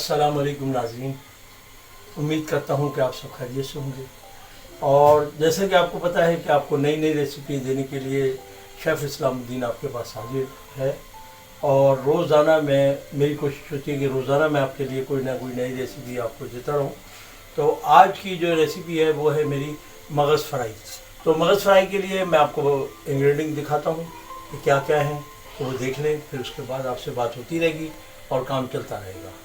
अस्सलाम वालेकुम नाज़रीन, उम्मीद करता हूँ कि आप सब खैरियत से होंगे। और जैसे कि आपको पता है कि आपको नई नई रेसिपी देने के लिए शेफ़ इस्लामुद्दीन आपके पास हाजिर है। और रोज़ाना मेरी कोशिश होती है कि रोज़ाना मैं आपके लिए कोई ना कोई नई रेसिपी आपको देता रहूँ। तो आज की जो रेसिपी है वो है मेरी मगज़ फ्राई। तो मगज़ फ्राई के लिए मैं आपको इंग्रेडिएंट दिखाता हूँ कि क्या क्या है, तो वो देख लें, फिर उसके बाद आपसे बात होती रहेगी और काम चलता रहेगा।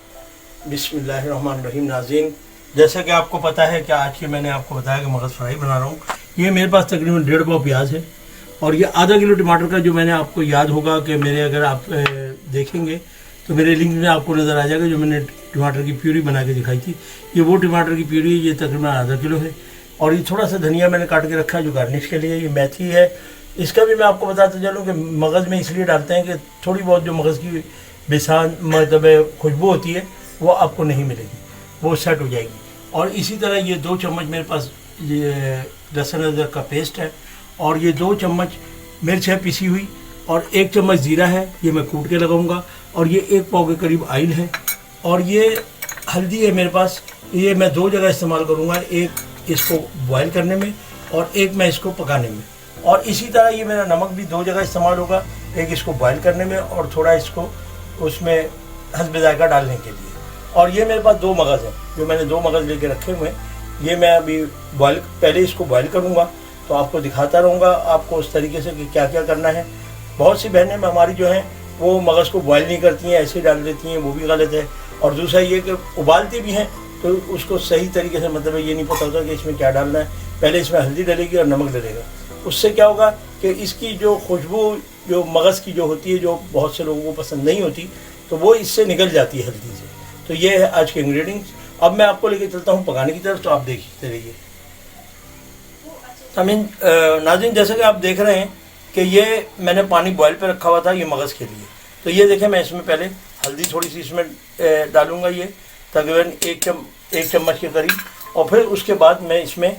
बिस्मिल्लाहिर्रहमानिर्रहीम। नाज़रीन, जैसा कि आपको पता है कि आज की मैंने आपको बताया कि मगज़ फ्राई बना रहा हूँ। ये मेरे पास तकरीबन 1.5 पाव प्याज है और ये आधा किलो टमाटर का, जो मैंने आपको याद होगा कि मेरे, अगर आप देखेंगे तो मेरे लिंक में आपको नज़र आ जाएगा, जो मैंने टमाटर की प्यूरी बना के दिखाई थी। ये वो टमाटर की प्यूरी, ये तकरीबन आधा किलो है। और ये थोड़ा सा धनिया मैंने काट के रखा है जो गार्निश के लिए। ये मेथी है, इसका भी मैं आपको बताता चलूँ कि मगज़ में इसलिए डालते हैं कि थोड़ी बहुत जो मगज़ की बेसान मतलब खुशबू होती है वो आपको नहीं मिलेगी, वो सेट हो जाएगी। और इसी तरह ये 2 चम्मच मेरे पास ये लहसुन अदरक का पेस्ट है, और ये 2 चम्मच मिर्च है पिसी हुई, और 1 चम्मच ज़ीरा है, ये मैं कूट के लगाऊंगा। और ये 1 पाव के करीब ऑयल है, और ये हल्दी है मेरे पास। ये मैं 2 जगह इस्तेमाल करूँगा, एक इसको बॉयल करने में और एक मैं इसको पकाने में। और इसी तरह ये मेरा नमक भी 2 जगह इस्तेमाल होगा, एक इसको बॉयल करने में और थोड़ा इसको उसमें हस्ब जायका डालने के लिए। और ये मेरे पास 2 मगज़ हैं, जो मैंने 2 मगज़ लेके रखे हुए हैं। ये मैं अभी पहले इसको बॉयल करूँगा, तो आपको दिखाता रहूँगा आपको उस तरीके से कि क्या क्या करना है। बहुत सी बहनें हमारी जो हैं वो मगज़ को बॉयल नहीं करती हैं, ऐसे ही डाल देती हैं, वो भी गलत है। और दूसरा ये कि उबालती भी हैं तो उसको सही तरीके से, मतलब ये नहीं पता होता कि इसमें क्या डालना है। पहले इसमें हल्दी डलेगी और नमक डलेगा, उससे क्या होगा कि इसकी जो खुशबू जो मगज़ की जो होती है, जो बहुत से लोगों को पसंद नहीं होती, तो वो इससे निकल जाती है हल्दी से। तो ये है आज के इंग्रेडिएंट्स। अब मैं आपको लेके चलता हूँ पकाने की तरफ, तो आप देखते रहिए। नाज़रीन, जैसे कि आप देख रहे हैं कि ये मैंने पानी बॉयल पे रखा हुआ था ये मगज़ के लिए। तो ये देखें, मैं इसमें पहले हल्दी थोड़ी सी इसमें डालूँगा, ये तकरीबन 1 चम्मच के करीब। और फिर उसके बाद मैं इसमें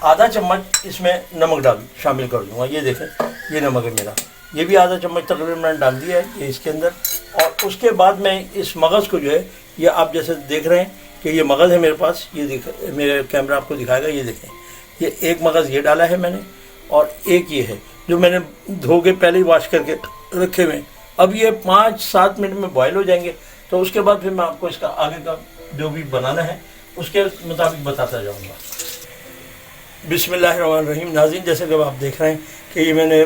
आधा चम्मच इसमें नमक शामिल कर दूँगा। ये देखें, ये नमक है मेरा, ये भी आधा चम्मच तकरीबन मैंने डाल दिया है ये इसके अंदर। और उसके बाद मैं इस मगज़ को जो है, ये आप जैसे देख रहे हैं कि ये मगज़ है मेरे पास, ये देख, मेरे कैमरा आपको दिखाएगा, ये देखें, ये 1 मगज़ ये डाला है मैंने, और एक ये है जो मैंने धो के पहले ही वॉश करके रखे हुए हैं। अब ये 5-7 मिनट में बॉयल हो जाएंगे, तो उसके बाद फिर मैं आपको इसका आगे का जो भी बनाना है उसके मुताबिक बताता जाऊँगा। बिस्मिल्लाहिर्रहमानिर्रहीम। नाज़रीन, जैसे कि आप देख रहे हैं कि ये मैंने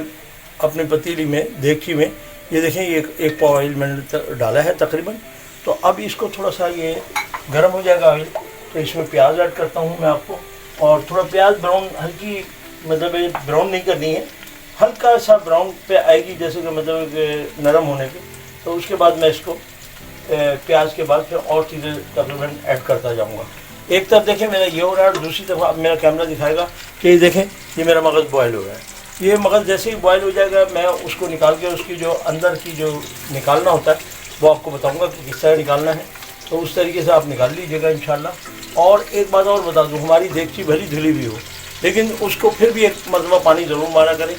अपने पतीली में, देगची में, ये देखें, ये 1 पाव ऑयल मैंने डाला है तकरीबन। तो अब इसको थोड़ा सा ये गर्म हो जाएगा ऑयल, तो इसमें प्याज ऐड करता हूँ मैं आपको। और थोड़ा प्याज ब्राउन, हल्की, मतलब ब्राउन नहीं करनी है, हल्का सा ब्राउन पे आएगी, जैसे कि मतलब नरम होने पे। तो उसके बाद मैं इसको प्याज के बाद फिर और चीज़ें तकरीबन ऐड करता जाऊँगा। एक तरफ देखें मेरा ये हो रहा है, और दूसरी तरफ अब मेरा कैमरा दिखाएगा कि ये देखें, ये मेरा मगज़ बॉयल हो रहा है। ये मगज़ जैसे ही बॉयल हो जाएगा, मैं उसको निकाल के उसकी जो अंदर की जो निकालना होता है वो आपको बताऊंगा कि किस तरह निकालना है। तो उस तरीके से आप निकाल लीजिएगा इंशाल्लाह। और एक बात और बता दूँ, हमारी देगची भली धुली हुई हो, लेकिन उसको फिर भी एक मरतबा पानी ज़रूर मारा करें।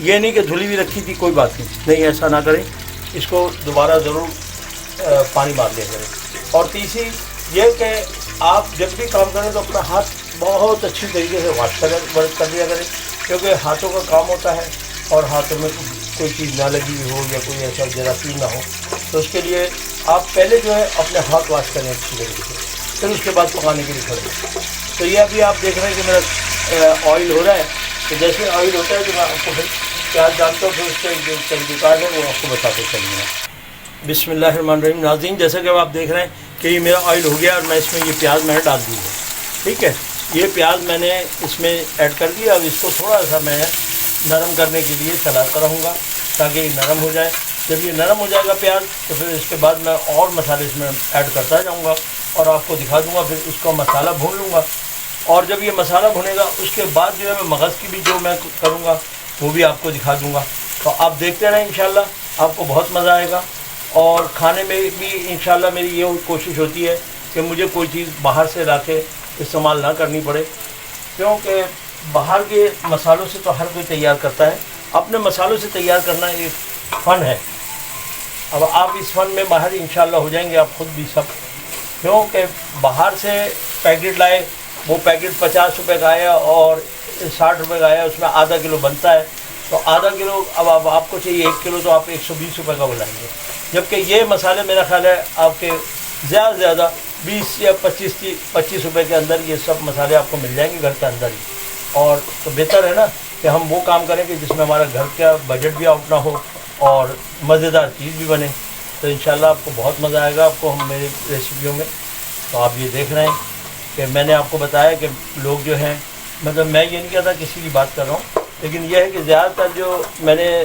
ये नहीं कि धुली हुई रखी थी कोई बात नहीं, ऐसा ना करें, इसको दोबारा ज़रूर पानी मार लिया करें। और तीसरी ये कि आप जब भी काम करें तो अपना हाथ बहुत अच्छी तरीके से वॉश कर दिया करें, क्योंकि हाथों का काम होता है और हाथों में कोई चीज़ ना लगी हो या कोई ऐसा जरासीम ना हो। तो उसके लिए आप पहले जो है अपने हाथ वॉश करें अच्छी तरीके से, फिर उसके बाद पकाने के लिए छोड़ दें। तो ये अभी आप देख रहे हैं कि मेरा ऑयल हो रहा है। तो जैसे ऑयल होता है तो मैं आपको फिर प्याज डालता हूँ, फिर उसके जो तरीक़ाकार है वो आपको बताते चलूँगा। बिस्मिल्लाहिर्रहमानिर्रहीम। नाज़रीन, जैसे कि आप देख रहे हैं कि ये मेरा ऑयल हो गया और मैं इसमें ये प्याज मैंने डाल दी है। ठीक है, ये प्याज मैंने इसमें ऐड कर दिया। अब इसको थोड़ा सा मैं नरम करने के लिए चलाता रहूँगा ताकि ये नरम हो जाए। जब ये नरम हो जाएगा प्याज, तो फिर इसके बाद मैं और मसाले इसमें ऐड करता जाऊँगा और आपको दिखा दूँगा। फिर उसका मसाला भून लूँगा, और जब ये मसाला भुनेगा उसके बाद जो है मैं मगज़ की भी जो मैं करूँगा वो भी आपको दिखा दूँगा। तो आप देखते रहें, इंशाल्लाह आपको बहुत मज़ा आएगा। और खाने में भी इंशाल्लाह मेरी ये कोशिश होती है कि मुझे कोई चीज़ बाहर से ला के इस्तेमाल ना करनी पड़े, क्योंकि बाहर के मसालों से तो हर कोई तैयार करता है, अपने मसालों से तैयार करना एक फ़न है। अब आप इस फ़न में माहिर इंशाल्लाह हो जाएंगे, आप ख़ुद भी सब क्योंकि बाहर से पैकेट लाए, वो पैकेट 50 रुपये का आया और 60 रुपये का आया, उसमें आधा किलो बनता है। तो आधा किलो अब आपको चाहिए 1 किलो, तो आप 120 रुपये का बनाएंगे। जबकि ये मसाले मेरा ख्याल है आपके ज़्यादा से ज़्यादा 20 या 25 रुपये के अंदर ये सब मसाले आपको मिल जाएंगे घर के अंदर ही। और तो बेहतर है ना कि हम वो काम करें कि जिसमें हमारा घर का बजट भी आउट ना हो और मज़ेदार चीज़ भी बने। तो इंशाल्लाह आपको बहुत मज़ा आएगा आपको हम मेरी रेसिपियों में। तो आप ये देख रहे हैं कि मैंने आपको बताया कि लोग जो हैं, मतलब मैं ये नहीं कहता किसी की बात कर रहा हूँ, लेकिन यह है कि ज़्यादातर जो मैंने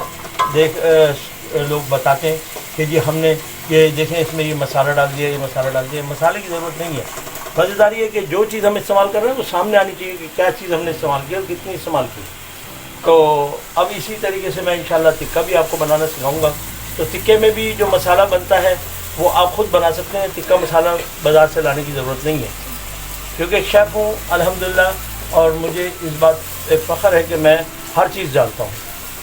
लोग बताते हैं कि जी हमने ये देखें इसमें ये मसाला डाल दिया, ये मसाला डाल दिया। मसाले की ज़रूरत नहीं है। मज़ेदारी है कि जो चीज़ हम इस्तेमाल कर रहे हैं वो सामने आनी चाहिए कि क्या चीज़ हमने इस्तेमाल की और कितनी इस्तेमाल की। तो अब इसी तरीके से मैं इंशाल्लाह टिक्का भी आपको बनाना सिखाऊंगा। तो टिक्के में भी जो मसाला बनता है वो आप ख़ुद बना सकते हैं। टिक्का मसाला बाज़ार से लाने की ज़रूरत नहीं है, क्योंकि एक शेफ़ हूँ अल्हम्दुलिल्लाह, और मुझे इस बात पे फ़ख्र है कि मैं हर चीज़ जानता हूँ।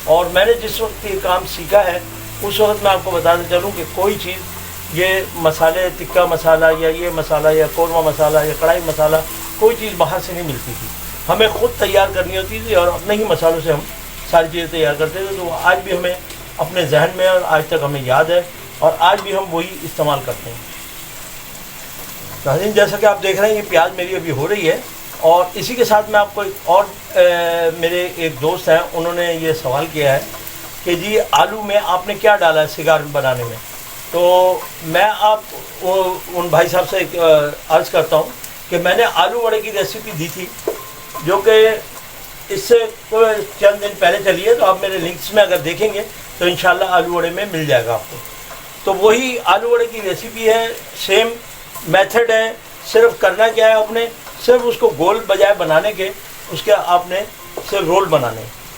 और मैंने जिस वक्त ये काम सीखा है उस वक्त मैं आपको बताते चलूँ कि कोई चीज़ ये मसाले, टिक्का मसाला या ये मसाला या कौरमा मसाला या कढ़ाई मसाला, कोई चीज़ बाहर से नहीं मिलती थी, हमें ख़ुद तैयार करनी होती थी और अपने ही मसालों से हम सारी चीज़ें तैयार करते थे। तो आज भी हमें अपने जहन में और आज तक हमें याद है और आज भी हम वही इस्तेमाल करते हैं। नाज़रीन, जैसा कि आप देख रहे हैं ये प्याज मेरी अभी हो रही है। और इसी के साथ मैं आपको एक और मेरे एक दोस्त हैं, उन्होंने ये सवाल किया है कि जी आलू में आपने क्या डाला है सिगार बनाने में। तो मैं उन भाई साहब से अर्ज़ करता हूँ कि मैंने आलू वड़े की रेसिपी दी थी, जो कि इससे चंद दिन पहले चली है। तो आप मेरे लिंक्स में अगर देखेंगे तो इंशाल्लाह आलू वड़े में मिल जाएगा आपको। तो वही आलू वड़े की रेसिपी है, सेम मेथड है। सिर्फ करना क्या है, आपने सिर्फ उसको गोल बजाय बनाने के उसके आपने सिर्फ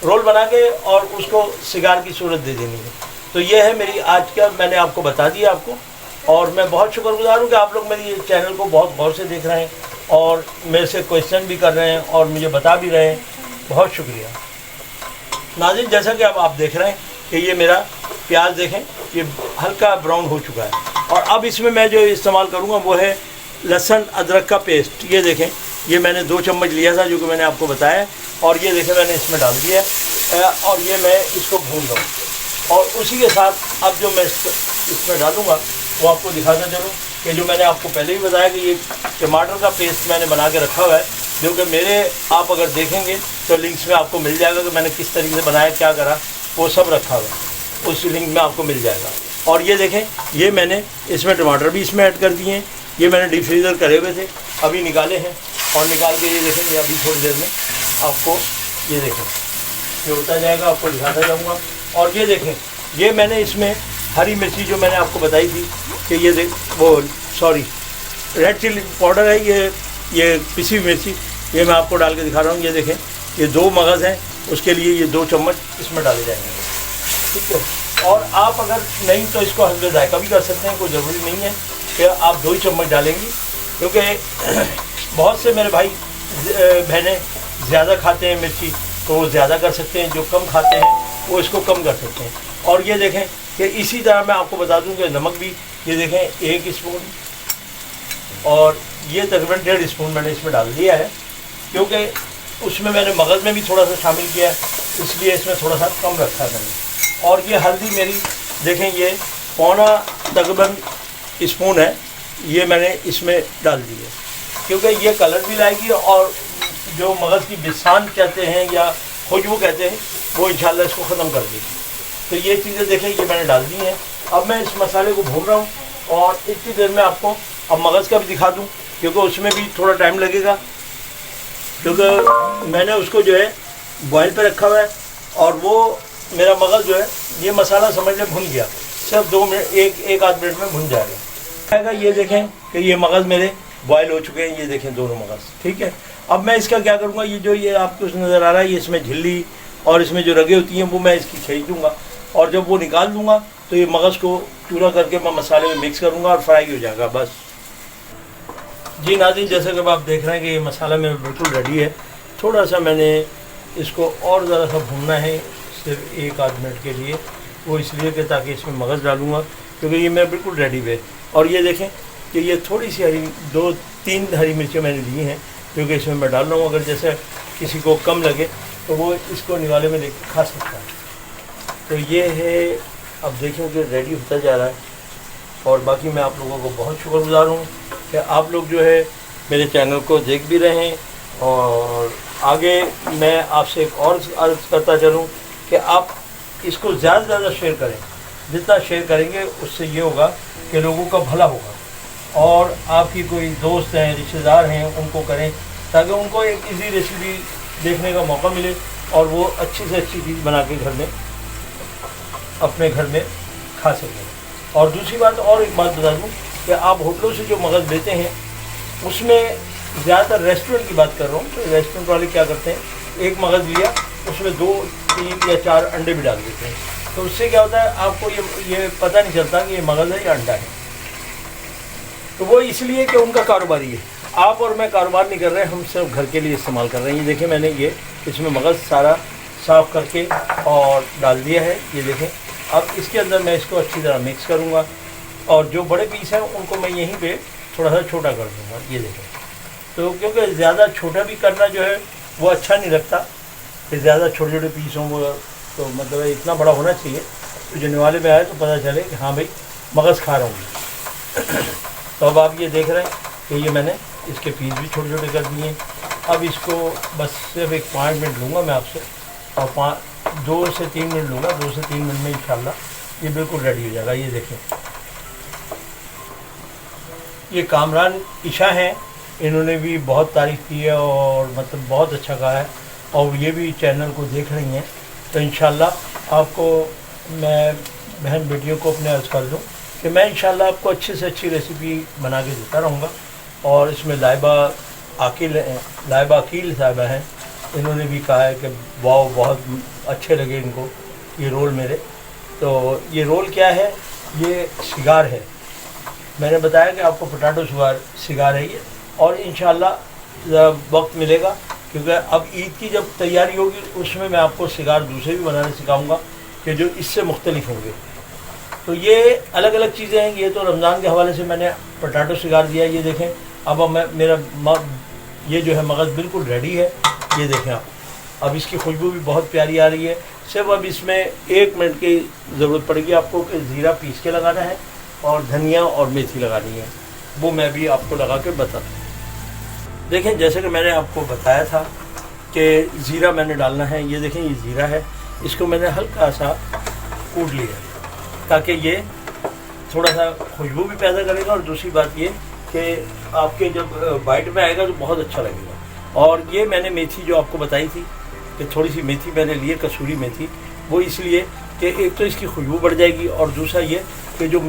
रोल बना के और उसको सिगार की सूरत दे देनी है। तो ये है मेरी आज का, मैंने आपको बता दिया आपको। और मैं बहुत शुक्रगुजार हूँ कि आप लोग मेरी चैनल को बहुत गौर से देख रहे हैं और मेरे से क्वेश्चन भी कर रहे हैं और मुझे बता भी रहे हैं। बहुत शुक्रिया। नाज़रीन, जैसा कि अब आप देख रहे हैं कि ये मेरा प्याज देखें, ये हल्का ब्राउन हो चुका है। और अब इसमें मैं जो इस्तेमाल करूँगा वो है लहसुन अदरक का पेस्ट। ये देखें, ये मैंने 2 चम्मच लिया था जो कि मैंने आपको बताया, और ये देखें मैंने इसमें डाल दिया और ये मैं इसको भून लूँ। और उसी के साथ अब जो मैं इसमें डालूँगा वो आपको दिखाता चलूँ कि जो मैंने आपको पहले भी बताया कि ये टमाटर का पेस्ट मैंने बना के रखा हुआ है, जो कि मेरे आप अगर देखेंगे तो लिंक्स में आपको मिल जाएगा कि मैंने किस तरीके से बनाया, क्या करा, वो सब रखा हुआ है, उस लिंक में आपको मिल जाएगा। और ये देखें, ये मैंने इसमें टमाटर भी इसमें ऐड कर दिए हैं। ये मैंने डीप फ्रीज़र करे हुए थे, अभी निकाले हैं और निकाल के ये देखें, ये अभी थोड़ी देर में आपको ये देखें ये होता जाएगा, आपको दिखाता जाऊँगा। और ये देखें, ये मैंने इसमें हरी मिर्ची जो मैंने आपको बताई थी कि ये रेड चिली पाउडर है, ये पिसी हुई मिर्ची, ये मैं आपको डाल के दिखा रहा हूँ। ये देखें, ये 2 मगज़ हैं, उसके लिए ये 2 चम्मच इसमें डाले जाएंगे, ठीक है। और आप अगर नहीं तो इसको हल्के जायका भी कर सकते हैं, कोई ज़रूरी नहीं है कि आप 2 ही चम्मच डालेंगी, क्योंकि बहुत से मेरे भाई बहनें ज़्यादा खाते हैं मिर्ची, तो वो ज़्यादा कर सकते हैं, जो कम खाते हैं वो इसको कम कर सकते हैं। और ये देखें कि इसी तरह मैं आपको बता दूं कि नमक भी, ये देखें 1 स्पून और ये तकरीबन 1.5 स्पून मैंने इसमें डाल दिया है, क्योंकि उसमें मैंने मगज़ में भी थोड़ा सा शामिल किया है, इसलिए इसमें थोड़ा सा कम रखा है मैंने। और ये हल्दी मेरी देखें, ये पौना तकरीबन स्पून है, ये मैंने इसमें डाल दी है, क्योंकि ये कलर भी लाएगी और जो मगज़ की बिसान कहते हैं या खुशबू कहते हैं वो इंशाल्लाह इसको ख़त्म कर देगी। तो ये चीज़ें देखें, ये मैंने डाल दी हैं। अब मैं इस मसाले को भून रहा हूँ और इतनी देर में आपको अब मगज़ का भी दिखा दूँ, क्योंकि उसमें भी थोड़ा टाइम लगेगा, क्योंकि मैंने उसको जो है बॉयल पे रखा हुआ है और वो मेरा मगज़ जो है ये मसाला समझ लें भुन गया, सिर्फ 2 मिनट, एक आध मिनट में भुन जाएगा। ये देखें कि ये मगज़ मेरे बॉयल हो चुके हैं, ये देखें दोनों मगज़, ठीक है। अब मैं इसका क्या करूँगा, ये जो ये आपको नज़र आ रहा है, ये इसमें झिल्ली और इसमें जो रगे होती हैं वो मैं इसकी खींच दूँगा, और जब वो निकाल दूँगा तो ये मगज़ को चूरा करके मैं मसाले में मिक्स करूँगा और फ्राई हो जाएगा बस। जी नाज़रीन, जैसे कि आप देख रहे हैं कि ये मसाला मेरा बिल्कुल रेडी है। थोड़ा सा मैंने इसको और ज़रा सा भूनना है, सिर्फ 1 आध मिनट के लिए, वो इसलिए कि ताकि इसमें मगज़ डालूँगा, क्योंकि ये मेरा बिल्कुल रेडी है। और ये देखें, कि ये थोड़ी सी 2-3 हरी मिर्चें मैंने ली हैं, क्योंकि इसमें मैं डाल रहा हूँ। अगर जैसे किसी को कम लगे तो वो इसको निवाले में लेकर खा सकता है। तो ये है, अब देखें कि रेडी होता जा रहा है। और बाकी मैं आप लोगों को बहुत शुक्रगुजार हूँ कि आप लोग जो है मेरे चैनल को देख भी रहे हैं। और आगे मैं आपसे एक और अर्ज़ करता चलूँ कि आप इसको ज़्यादा से ज़्यादा शेयर करें। जितना शेयर करेंगे उससे ये होगा कि लोगों का भला होगा। और आपकी कोई दोस्त हैं, रिश्तेदार हैं, उनको करें ताकि उनको एक इजी रेसिपी देखने का मौका मिले और वो अच्छी से अच्छी चीज़ बना के घर में अपने घर में खा सकें। और दूसरी बात, और एक बात बता दूं कि आप होटलों से जो मगज़ लेते हैं उसमें ज़्यादातर रेस्टोरेंट की बात कर रहा हूँ, तो रेस्टोरेंट वाले क्या करते हैं, एक मगज़ लिया उसमें 2, 3 या 4 अंडे भी डाल देते हैं। तो उससे क्या होता है, आपको ये पता नहीं चलता कि ये मगज़ है या अंडा है। तो वो इसलिए कि उनका कारोबारी है। आप और मैं कारोबार नहीं कर रहे हैं, हम सिर्फ घर के लिए इस्तेमाल कर रहे हैं। ये देखें, मैंने ये इसमें मगज़ सारा साफ़ करके और डाल दिया है। ये देखें, अब इसके अंदर मैं इसको अच्छी तरह मिक्स करूँगा और जो बड़े पीस हैं उनको मैं यहीं पे थोड़ा सा छोटा कर दूँगा। ये देखें, तो क्योंकि ज़्यादा छोटा भी करना जो है वो अच्छा नहीं लगता कि ज़्यादा छोटे छोटे पीस हों, वो तो मतलब इतना बड़ा होना चाहिए तो जो निवाले में आए तो पता चले कि हाँ भाई मगज़ खा रहा हूँ। तो अब आप ये देख रहे हैं कि ये मैंने इसके पीस भी छोटे छोटे कर दिए हैं। अब इसको बस सिर्फ एक 5 मिनट लूँगा मैं आपसे, और 2 से 3 मिनट लूँगा। 2 से 3 मिनट में इंशाल्लाह ये बिल्कुल रेडी हो जाएगा। ये देखें, ये कामरान ईशा हैं, इन्होंने भी बहुत तारीफ़ की है और मतलब बहुत अच्छा कहा है, और ये भी चैनल को देख रही हैं। तो इंशाल्लाह आपको मैं बहन बेटियों को अपने अर्ज़ कर दूँ कि मैं इंशाल्लाह आपको अच्छी से अच्छी रेसिपी बना के देता रहूँगा। और इसमें लाइबा अकील साहिबा हैं, इन्होंने भी कहा है कि वाह बहुत अच्छे लगे इनको ये रोल मेरे। तो ये रोल क्या है, ये सिगार है। मैंने बताया कि आपको पोटैटो सिगार है ये, और इंशाल्लाह वक्त मिलेगा क्योंकि अब ईद की जब तैयारी होगी उसमें मैं आपको सिगार दूसरे भी बनाने सिखाऊंगा कि जो इससे मुख्तलिफ होंगे। तो ये अलग अलग चीज़ें हैं। ये तो रमज़ान के हवाले से मैंने पोटैटो सिगार दिया। ये देखें, अब मेरा ये जो है मगज़ बिल्कुल रेडी है। ये देखें आप, अब इसकी खुशबू भी बहुत प्यारी आ रही है। सिर्फ अब इसमें 1 मिनट की ज़रूरत पड़ेगी आपको कि ज़ीरा पीस के लगाना है और धनिया और मेथी लगानी है, वो मैं भी आपको लगा के बताता हूँ। देखें, जैसे कि मैंने आपको बताया था कि ज़ीरा मैंने डालना है। ये देखें, ये ज़ीरा है, इसको मैंने हल्का सा कूट लिया ताकि ये थोड़ा सा खुशबू भी पैदा करेगा, और दूसरी बात ये कि आपके जब बाइट में आएगा तो बहुत अच्छा लगेगा। और ये मैंने मेथी जो आपको बताई थी कि थोड़ी सी मेथी मैंने ली है, कसूरी मेथी, वो इसलिए कि एक तो इसकी खुशबू बढ़ जाएगी, और दूसरा ये कि जो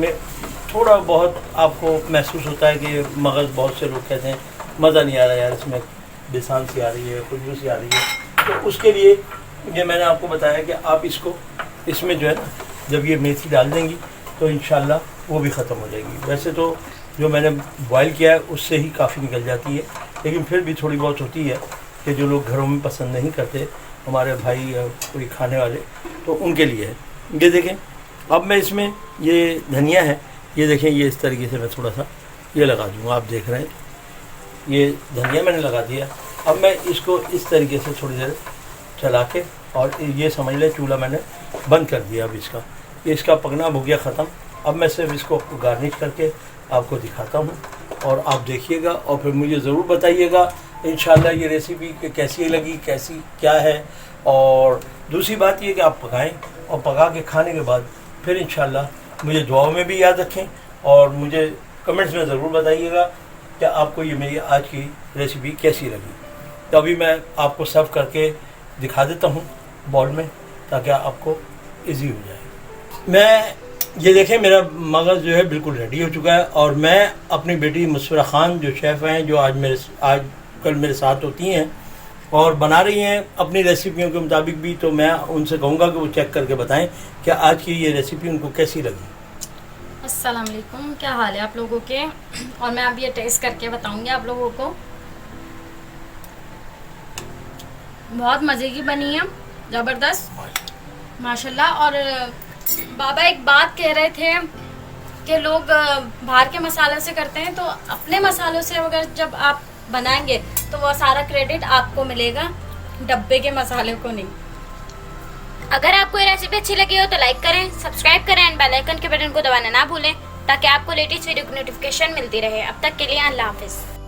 थोड़ा बहुत आपको महसूस होता है कि मगज़, बहुत से लोग कहते हैं मज़ा नहीं आ रहा यार, इसमें बेसान सी आ रही है, खुशबू सी आ रही है, तो उसके लिए ये मैंने आपको बताया कि आप इसको इसमें जो है ना, जब ये मेथी डाल देंगी तो इंशाल्लाह वो भी ख़त्म हो जाएगी। वैसे तो जो मैंने बॉयल किया है उससे ही काफ़ी निकल जाती है, लेकिन फिर भी थोड़ी बहुत होती है कि जो लोग घरों में पसंद नहीं करते, हमारे भाई या कोई खाने वाले, तो उनके लिए है। ये देखें, अब मैं इसमें ये धनिया है, ये देखें, ये इस तरीके से मैं थोड़ा सा ये लगा दूँगा। आप देख रहे हैं ये धनिया मैंने लगा दिया। अब मैं इसको इस तरीके से थोड़ी देर चला के, और ये समझ लें चूल्हा मैंने बंद कर दिया। अब इसका पकना हो गया ख़त्म। अब मैं सिर्फ इसको गार्निश करके आपको दिखाता हूँ, और आप देखिएगा और फिर मुझे ज़रूर बताइएगा इंशाल्लाह ये रेसिपी कैसी लगी, कैसी क्या है। और दूसरी बात ये कि आप पकाएं, और पका के खाने के बाद फिर इंशाल्लाह मुझे दुआओं में भी याद रखें, और मुझे कमेंट्स में ज़रूर बताइएगा कि आपको ये मेरी आज की रेसिपी कैसी लगी। तो अभी मैं आपको सर्व करके दिखा देता हूँ बॉल में, ताकि आपको इजी हो जाए। मैं ये देखें, मेरा मगज़ जो है बिल्कुल रेडी हो चुका है, और मैं अपनी बेटी मुस्फिरा ख़ान जो शेफ़ हैं, जो आज कल मेरे साथ होती हैं और बना रही हैं अपनी रेसिपियों के मुताबिक भी, तो मैं उनसे कहूँगा कि वो चेक करके बताएं कि आज की ये रेसिपी उनको कैसी लगी। अस्सलाम वालेकुम, क्या हाल है आप लोगों के। और मैं अब ये टेस्ट करके बताऊंगी आप लोगों को। बहुत मज़े की बनी है, ज़बरदस्त, माशाल्लाह। और बाबा एक बात कह रहे थे कि लोग बाहर के मसालों से करते हैं, तो अपने मसालों से अगर जब आप बनाएंगे तो वो सारा क्रेडिट आपको मिलेगा, डब्बे के मसाले को नहीं। अगर आपको ये रेसिपी अच्छी लगी हो तो लाइक करें, सब्सक्राइब करें एंड बेल आइकन के बटन को दबाना ना भूलें ताकि आपको लेटेस्ट वीडियो की नोटिफिकेशन मिलती रहे। अब तक के लिए अल्लाह हाफिज़।